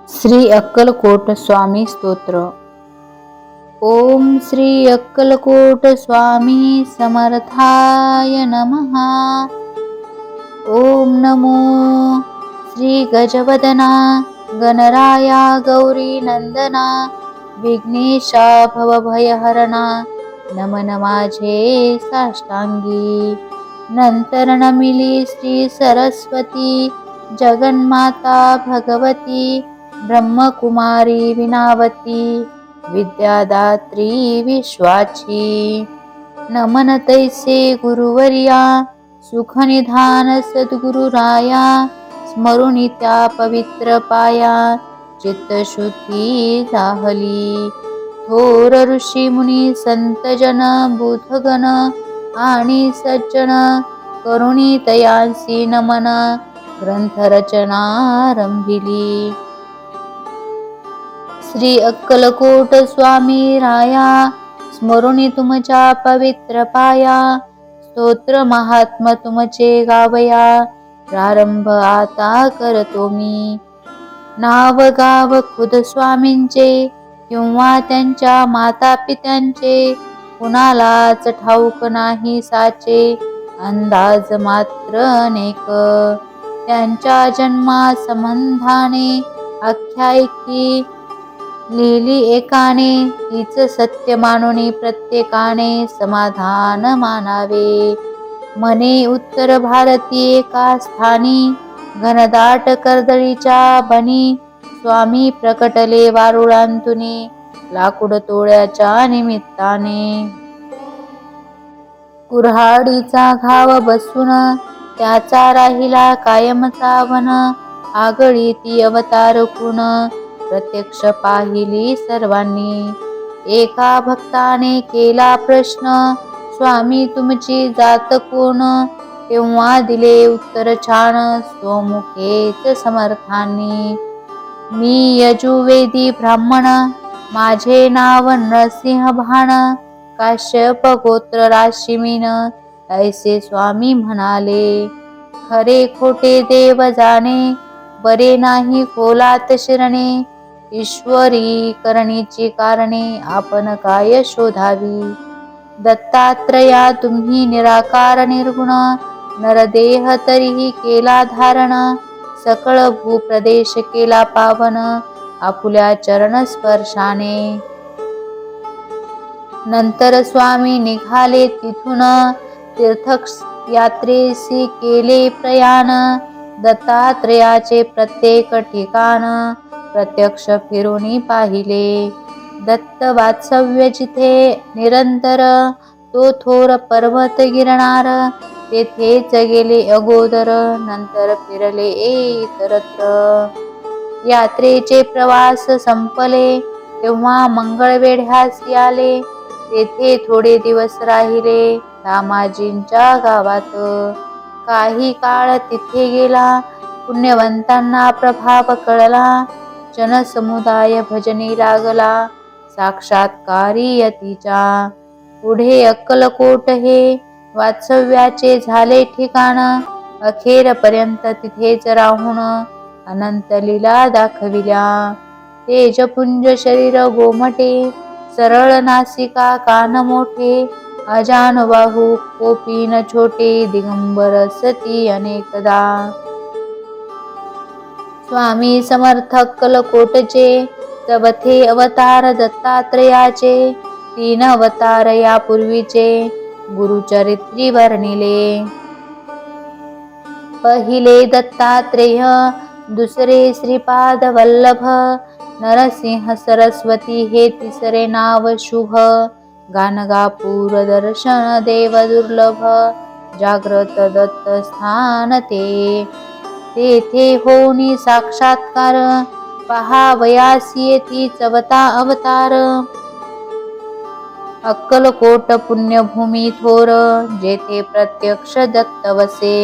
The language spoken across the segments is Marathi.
श्री अक्कलकोट स्वामी स्तोत्र. ओम श्री अक्कलकोट स्वामी समर्थाय नमः. ओम नमो श्री गजवदना गणराया गौरी नंदना विघ्नेशा भवभयहरणा नमन माझे साष्टांगी. नंतर नमिली श्री सरस्वती जगन्माता भगवती ब्रह्मकुमारी विनावती विद्यादात्री विश्वाची. नमन तैसे गुरुवर्या सुखनिधान सद्गुरुराया स्मरुनी त्या पवित्र पाया चित्तशुद्धी जाहली. थोर ऋषी मुनी संतजन बुधगण आणि सज्जन करुणी तयांसी नमन ग्रंथरचना रंभिली. श्री अक्कलकोट स्वामी राया स्मरुनी तुमच्या पवित्र पाया स्तोत्र महात्म तुमचे गावया प्रारंभ आता करतो मी. नाव गाव खुद स्वामींचे किंवा त्यांच्या माता पित्यांचे कुणालाच ठाऊक नाही साचे अंदाज मात्र अनेक. त्यांच्या जन्मा संबंधाने आख्यायिकी लिहिली एकाने तीच सत्य मानुनी प्रत्येकाने समाधान मानावे. म्हणे उत्तर भारती एका स्थानी घनदाट कर्दळीच्या बनी स्वामी प्रकटले वारुळांतुनी लाकूड तोड्याच्या निमित्ताने. कुऱ्हाडीचा घाव बसून त्याचा राहिला कायमचा वन आगळी ती अवतार कुण प्रत्यक्ष पाहिली सर्वांनी. एका भक्ताने केला प्रश्न स्वामी तुमची जात कोण तेव्हा दिले उत्तर छान स्वमुखेच समर्थांनी. मी यजुर्वेदी ब्राह्मण माझे नाव नरसिंह भाण काश्यप गोत्र राशिमीन ऐसे स्वामी म्हणाले. खरे खोटे देव जाणे बरे नाही खोलात शिरणे ईश्वरी करणीची कारणे आपण काय शोधावी. दत्तात्रया तुम्ही निराकार निर्गुण नरदेह तरीही केला धारण सकळ भूप्रदेश केला पावन आपुल्या चरण स्पर्शाने. नंतर स्वामी निघाले तिथून तीर्थ यात्रेसी केले प्रयाण दत्तात्रयाचे प्रत्येक ठिकाण प्रत्यक्ष फिरूनी पाहिले. दत्त वात्सव्य जिथे निरंतर तो थोर पर्वत गिरणार तेथेच गेले अगोदर नंतर फिरले इतरत्र. यात्रेचे प्रवास संपले तेव्हा मंगळवेढ्यास आले तेथे थोडे दिवस राहिले दामाजींच्या गावात. काही काळ तिथे गेला पुण्यवंतांना प्रभाव कळला जनसमुदाय भजनी लागला साक्षात्कारी यतीचा. पुढे अक्कलकोट हे वात्सव्याचे झाले ठिकाण अखेरपर्यंत तिथेच राहून अनंत लीला दाखविल्या. तेजपुंज शरीर गोमटे सरळ नासिका कान मोठे अजानुबाहू कोपीन छोटे दिगंबर सती अनेकदा. स्वामी समर्थ अक्कलकोटचे चवथे अवतार दत्तात्रयाचे 3 अवतार यापूर्वीचे गुरुचरित्री वर्णिले. पहिले दत्तात्रेय दुसरे श्रीपाद वल्लभ नरसिंह सरस्वती हे तिसरे नाव शुभ. गाणगापूर दर्शन देव दुर्लभ जाग्रत दत्त स्थान तेथे होनी साक्षात्कार पहावयासी येती चवथा अवतार. अक्कलकोट पुण्यभूमी थोर जेथे प्रत्यक्ष दत्त वसे.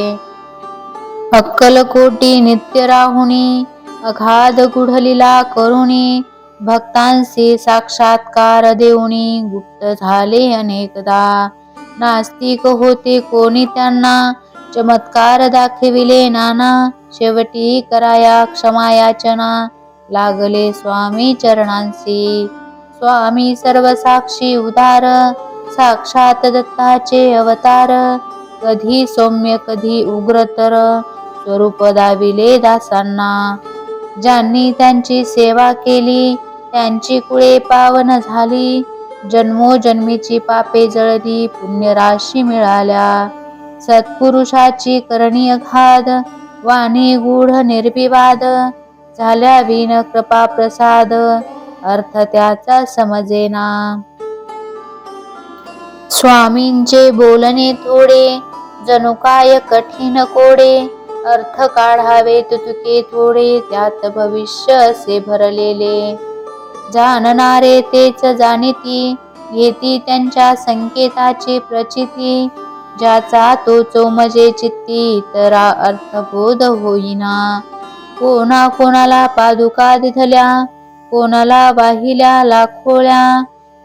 अक्कलकोटी नित्य राहुनी अगाध गुढलीला करुणी भक्तांशी साक्षात्कार देऊनी गुप्त झाले अनेकदा. नास्तिक होते कोणी त्यांना चमत्कार दाखविले नाना शेवटी कराया क्षमायाचना लागले स्वामी चरणांसी. स्वामी सर्वसाक्षी उदार, साक्षात दत्ताचे अवतार. कधी सौम्य कधी उग्रतर, स्वरूप दाविले दासांना. ज्यांनी त्यांची सेवा केली, त्यांची कुळे पावन झाली. जन्मोजन्मीची पापे जळली, पुण्यराशी मिळाल्या. सत्पुरुषाची करणी अगाध, वाणी गूढ निर्विवाद. झाल्या विन कृपा प्रसाद, अर्थ त्याचा समजेना. स्वामींचे बोलणे थोडे, जणू काय कठीण कोडे. अर्थ काढावे तुके थोडे, त्यात भविष्य असे भरलेले. जाणणारे तेच जाणिती, घेती त्यांच्या संकेताची प्रचिती. ज्याचा तो चोमजे चित्ती, इतरा अर्थबोध होईना. कोणा कोणाला पादुका दिधल्या, कोणाला वाहिल्या लाखोळ्या.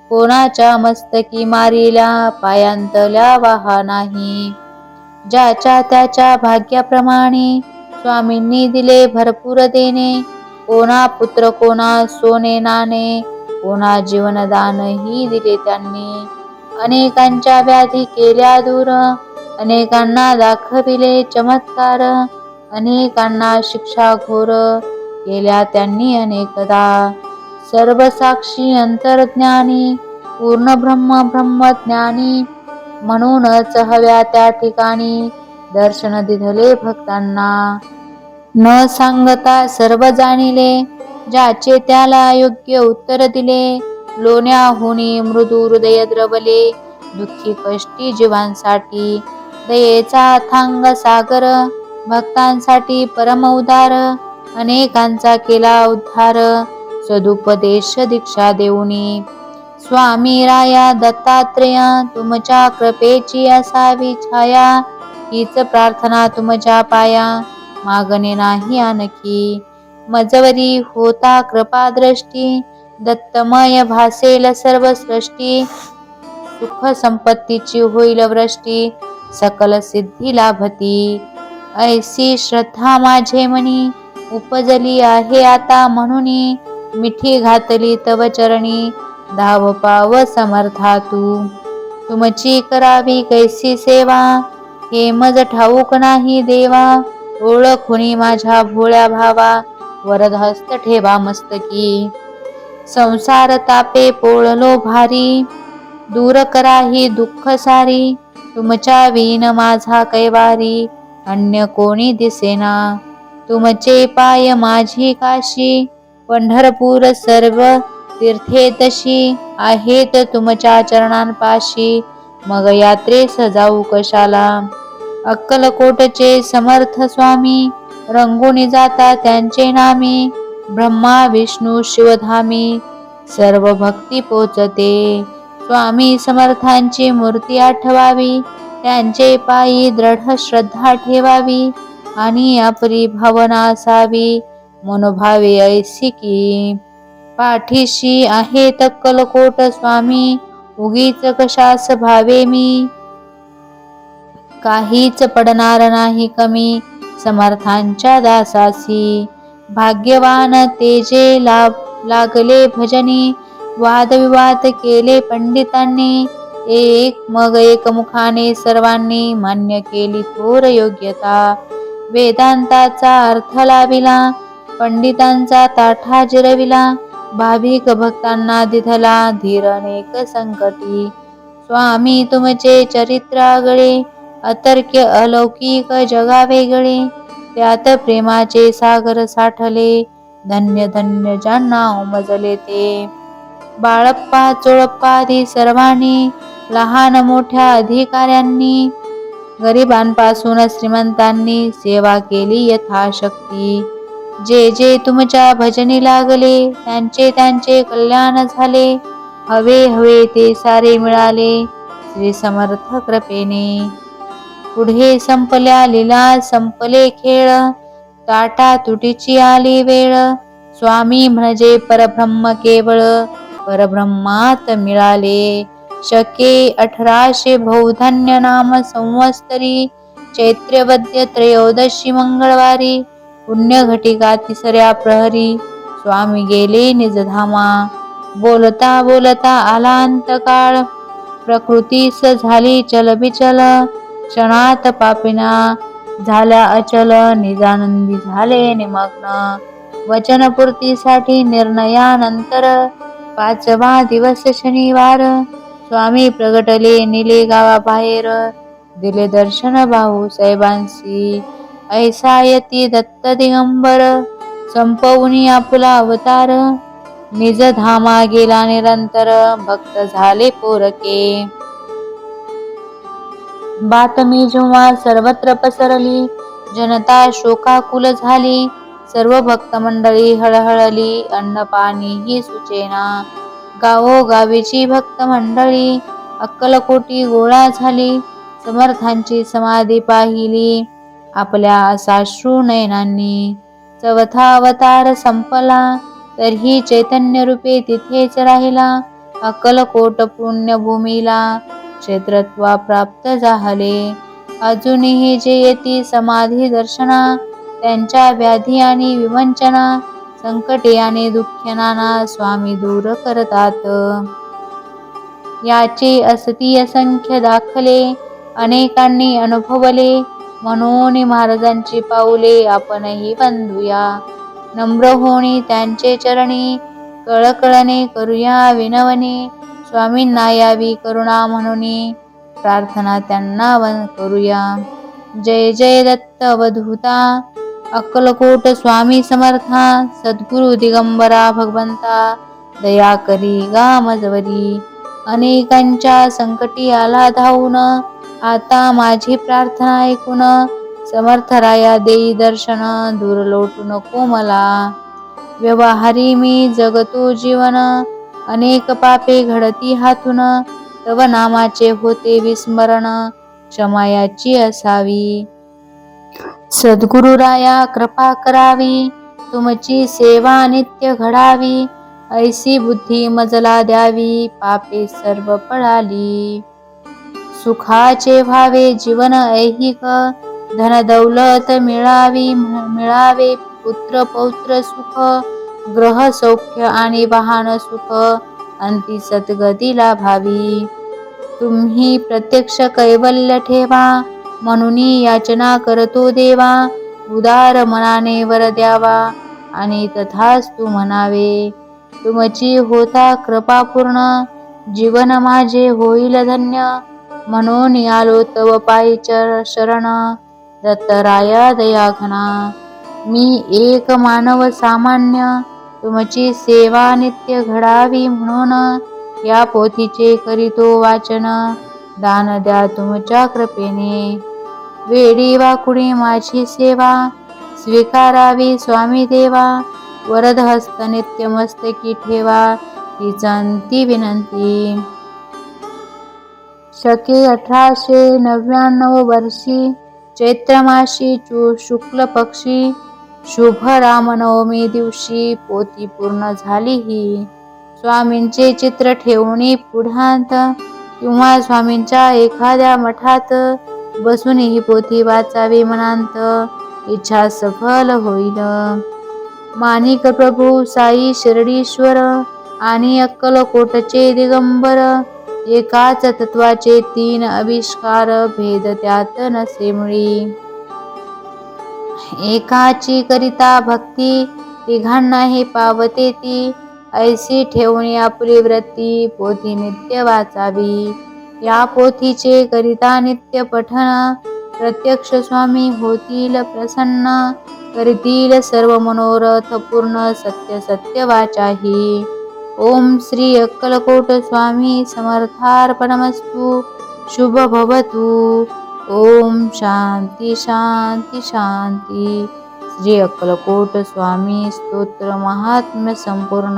कोणाच्या मस्तकी मारिल्या, पायांतल्या वाहा नाही. ज्याच्या त्याच्या भाग्याप्रमाणे, स्वामींनी दिले भरपूर देणे. कोणा पुत्र कोणा सोने नाणे, कोणा जीवनदानही दिले त्यांनी. अनेकांच्या व्याधी केल्या दूर, अनेकांना दाखविले चमत्कार. अनेकांना शिक्षा घोर, केल्या त्यांनी अनेकदा. सर्व साक्षी अंतर्ज्ञानी, पूर्ण ब्रह्म ब्रह्मज्ञानी. म्हणूनच हव्या त्या ठिकाणी, दर्शन दिधले भक्तांना. न सांगता सर्व जाणिले, ज्याचे त्याला योग्य उत्तर दिले. लोण्याहुनी मृदू हृदय द्रवले, दुःखी कष्टी जीवांसाठी. दयेचा अथांग सागर, भक्तांसाठी परम उदार. अनेकांचा केला उद्धार, सदुपदेश दीक्षा देऊनी. स्वामी राया दत्तात्रेया, तुमच्या कृपेची असावी छाया. हीच प्रार्थना तुमच्या पाया, मागणे नाही आणखी. मजवरी होता कृपा दृष्टी, दत्तमय भासेल सर्व सृष्टी. सुख संपत्तीची होईल वृष्टी, सकल सिद्धी लाभती. ऐसी श्रद्धा माझे मनी, उपजली आहे आता म्हणूनी. मिठी घातली तव चरणी, धाव पाव समर्था तू. तुमची करावी कैसी सेवा, हे मज ठाऊक नाही देवा. ओळखुनी माझ्या भोळ्या भावा, वरद हस्त ठेवा मस्तकी. संसार तापे पोळलो भारी, दूर करा ही दुःख सारी. तुमच्या विन माझा कैवारी, अन्य कोणी दिसेना. तुमचे पाय माझी काशी, पंढरपूर सर्व तीर्थे तशी. आहेत तुमच्या चरणांपाशी, मग यात्रेस जाऊ कशाला. अक्कलकोटचे समर्थ स्वामी, रंगून जाता त्यांचे नामी. ब्रह्मा विष्णू शिवधामी, सर्व भक्ती पोचते. स्वामी समर्थांची मूर्ती आठवावी, त्यांचे पायी दृढ श्रद्धा ठेवावी. आणि आपली भावना असावी, मनोभावे ऐसी की. पाठीशी आहे अक्कलकोट स्वामी, उगीच कशास भावे मी. काहीच पडणार नाही कमी, समर्थांच्या दासासी. भाग्यवान ते जे लागले भजनी, वादविवाद केले पंडितांनी. एक मग एक मुखाने सर्वांनी, मान्य केली थोर योग्यता. वेदांताचा अर्थ लाविला, पंडितांचा ताठा जिरविला. भाविक भक्तांना दिधला, धीर अनेक संकटी. स्वामी तुमचे चरित्र आगळे, अतर्क्य अलौकिक जगा वेगळे. त्यात प्रेमाचे सागर साठले, धन्य धन्य ज्यांना उमजले ते. बाळप्पा चोळप्पादी सर्वांनी, लहान मोठ्या अधिकाऱ्यांनी. गरिबांपासून श्रीमंतांनी, सेवा केली यथाशक्ती. जे जे तुमच्या भजनी लागले, त्यांचे त्यांचे कल्याण झाले. हवे हवे ते सारे मिळाले, श्री समर्थ कृपेने. पुढे संपल्या लीला संपले खेळ, ताटा तुटीची आली वेळ. स्वामी म्हणजे परब्रह्म केवळ, परब्रह्मात मिळाले. शके 1800 भवधन्य नाम संवत्सरी, चैत्रवद्य त्रयोदशी मंगळवारी. पुण्यघटिका तिसऱ्या प्रहरी, स्वामी गेले निजधामा. बोलता बोलता आला अंतकाळ. प्रकृतीस झाली चलबिचल. क्षणात पापिना झाल्या अचल. निजानंदी झाले निमग्न. वचनपूर्तीसाठी निर्णयानंतर 5वा दिवस शनिवार. स्वामी प्रगटले निले गावाबाहेर. दिले दर्शन भाऊसाहेबांसी. ऐसा यती दत्त दिगंबर. संपवूनी आपुला अवतार. निज धामा गेला निरंतर. भक्त झाले पोरके. बातमी जेव्हा सर्वत्र पसरली. जनता शोकाकुल झाली. सर्व भक्त मंडळी हळहळली. अन्न पाणीही सुचेना. गावोगावीची भक्त मंडळी अक्कलकोटी गोळा झाली. समर्थांची समाधी पाहिली आपल्या साश्रू नयनांनी. 4था अवतार संपला तरीही चैतन्य रूपे तिथेच राहिला. अक्कलकोट पुण्यभूमीला क्षेत्रत्वा प्राप्त झाले. अजूनही जे येती समाधी दर्शना. त्यांच्या व्याधी आणि विवंचना, संकटे आणि दुःख नाना स्वामी दूर करतात. याचे असती असंख्य दाखले. अनेकांनी अनुभवले. म्हणून महाराजांची पाऊले आपणही वंदूया. नम्र होणी त्यांचे चरणी. कळकळणे करूया विनवणे. स्वामींना यावी करुणा म्हणून प्रार्थना त्यांना करूया. जय जय दत्त अवधूता. अक्कलकोट स्वामी समर्था. सद्गुरु दिगंबरा भगवंता. दया करी गा मजवरी. अनेकांच्या संकटी आला धावून. आता माझी प्रार्थना ऐकून. समर्थराया देई दर्शन. दूर लोटू नको मला. व्यवहारी मी जगतो जीवन. अनेक पापे घडती हातून. तव नामाचे होते विस्मरण. क्षमा याची असावी. सद्गुरुराया कृपा करावी. तुमची सेवा नित्य घडावी. ऐसी बुद्धी मजला द्यावी. पापे सर्व पळाली. सुखाचे व्हावे जीवन ऐहिक. धन दौलत मिळावे. पुत्र पौत्र सुख. ग्रह सौख्य आणि वाहन सुख. अंती सद्गती लाभावी. तुम्ही प्रत्यक्ष कैवल्य ठेवा. म्हणून याचना करतो देवा. उदार मनाने वर द्यावा. आणि तथास्तु म्हणावे. तुमची होता कृपा पूर्ण. जीवन माझे होईल धन्य. म्हणून आलो तव पायी शरण. दत्तराया दयाघना. मी एक मानव सामान्य. तुमची सेवा नित्य घडावी म्हणून या पोथीचे करीतो वाचन. दान द्या तुमच्या कृपेने. वेडी वाकुडी माझी सेवा. स्वीकारावी स्वामी देवा. वरद हस्त नित्य मस्तकी ठेवा. हीच अंती विनंती. शके 1899 वर्षी चैत्रमासी शुक्ल पक्षी शुभ रामनवमी दिवशी पोथी पूर्ण झाली ही. स्वामींचे चित्र ठेवणी पुढ्यात किंवा स्वामींच्या एखाद्या मठात बसून ही पोथी वाचावी मनांत. इच्छा सफल होईल. माणिक प्रभू साई शिर्डीश्वर आणि अक्कलकोटचे दिगंबर. एकाच तत्वाचे 3 आविष्कार. भेद त्यात नसे मुळी. एकाची करिता भक्ती. तिघांना हे पावते ती. ऐसी ठेवणी आपली व्रती. पोथी नित्य वाचावी. या पोथीचे करिता नित्य पठन. प्रत्यक्ष स्वामी होतील प्रसन्न. करतील सर्व मनोरथ पूर्ण. सत्य सत्य वाचाही. ओम श्री अक्कलकोट स्वामी समर्थार्पणमस्तु. शुभ भवतु. ओम शांती शांती शांती. श्री अक्कलकोट स्वामी स्तोत्र महात्म्य संपूर्ण.